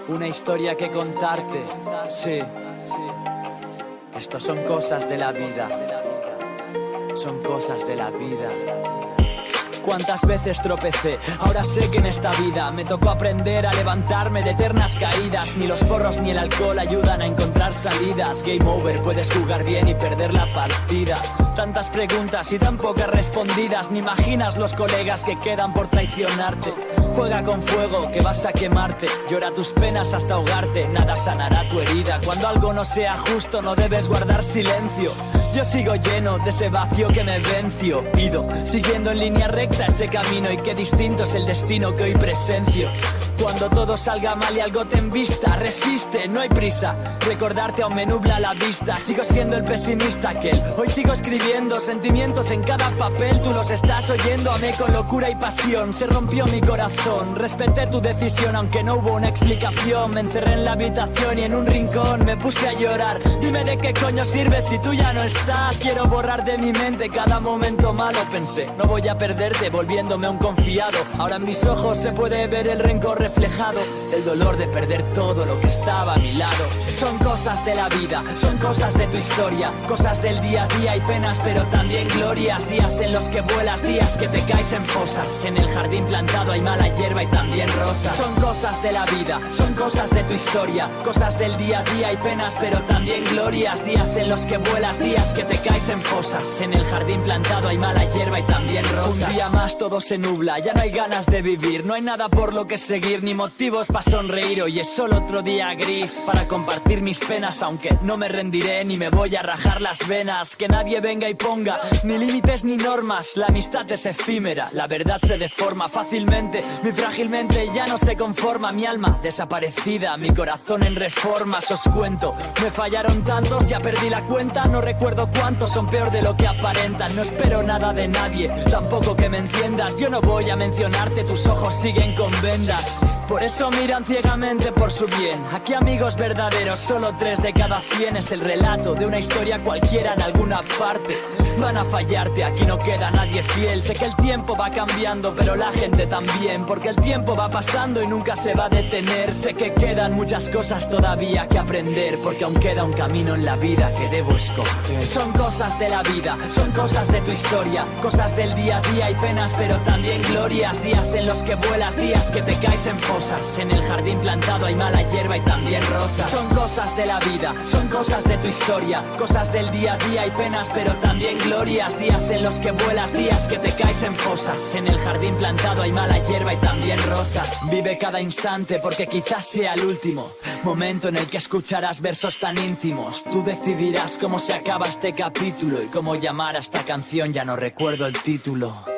una historia que contarte. Sí, estos son cosas de la vida, son cosas de la vida. Cuántas veces tropecé, ahora sé que en esta vida me tocó aprender a levantarme de eternas caídas. Ni los porros ni el alcohol ayudan a encontrar salidas. Game over, puedes jugar bien y perder la partida. Tantas preguntas y tan pocas respondidas. Ni imaginas los colegas que quedan por traicionarte. Juega con fuego que vas a quemarte. Llora tus penas hasta ahogarte. Nada sanará tu herida. Cuando algo no sea justo no debes guardar silencio. Yo sigo lleno de ese vacío que me venció. Ido siguiendo en línea recta ese camino, y qué distinto es el destino que hoy presencio. Cuando todo salga mal y algo te envista, resiste, no hay prisa. Recordarte aún me nubla la vista. Sigo siendo el pesimista aquel. Hoy sigo escribiendo sentimientos en cada papel. Tú los estás oyendo, amé con locura y pasión. Se rompió mi corazón, respeté tu decisión aunque no hubo una explicación. Me encerré en la habitación y en un rincón me puse a llorar. Dime de qué coño sirve si tú ya no estás. Quiero borrar de mi mente cada momento malo. Pensé, no voy a perderte volviéndome un confiado. Ahora en mis ojos se puede ver el rencor reflejado, el dolor de perder todo lo que estaba a mi lado. Son cosas de la vida, son cosas de tu historia, cosas del día a día y penas pero también glorias. Días en los que vuelas, días que te caes en fosas. En el jardín plantado hay mala hierba y también rosas. Son cosas de la vida, son cosas de tu historia, cosas del día a día y penas pero también glorias. Días en los que vuelas, días que te caes en fosas. En el jardín plantado hay mala hierba y también rosas. Un día más todo se nubla, ya no hay ganas de vivir, no hay nada por lo que seguir, ni motivos para sonreír. Hoy es solo otro día gris para compartir mis penas, aunque no me rendiré ni me voy a rajar las venas. Que nadie venga y ponga ni límites ni normas. La amistad es efímera, la verdad se deforma fácilmente. Mi frágilmente ya no se conforma. Mi alma desaparecida, mi corazón en reformas. Os cuento, me fallaron tantos, ya perdí la cuenta. No recuerdo cuántos, son peor de lo que aparentan. No espero nada de nadie, tampoco que me entiendas. Yo no voy a mencionarte, tus ojos siguen con vendas. Por eso miran ciegamente por su bien. Aquí amigos verdaderos, solo 3 de cada 100. Es el relato de una historia cualquiera en alguna parte. Van a fallarte, aquí no queda nadie fiel. Sé que el tiempo va cambiando, pero la gente también. Porque el tiempo va pasando y nunca se va a detener. Sé que quedan muchas cosas todavía que aprender, porque aún queda un camino en la vida que debo escoger. Son cosas de la vida, son cosas de tu historia, cosas del día a día y penas, pero también glorias. Días en los que vuelas, días que te caes en fosas. En el jardín plantado hay mala hierba y también rosas. Son cosas de la vida, son cosas de tu historia, cosas del día a día y penas, pero también glorias. Días en los que vuelas, días que te caes en fosas. En el jardín plantado hay mala hierba y también rosas. Vive cada instante porque quizás sea el último momento en el que escucharás versos tan íntimos. Tú decidirás cómo se acaba este capítulo y cómo llamar a esta canción, ya no recuerdo el título.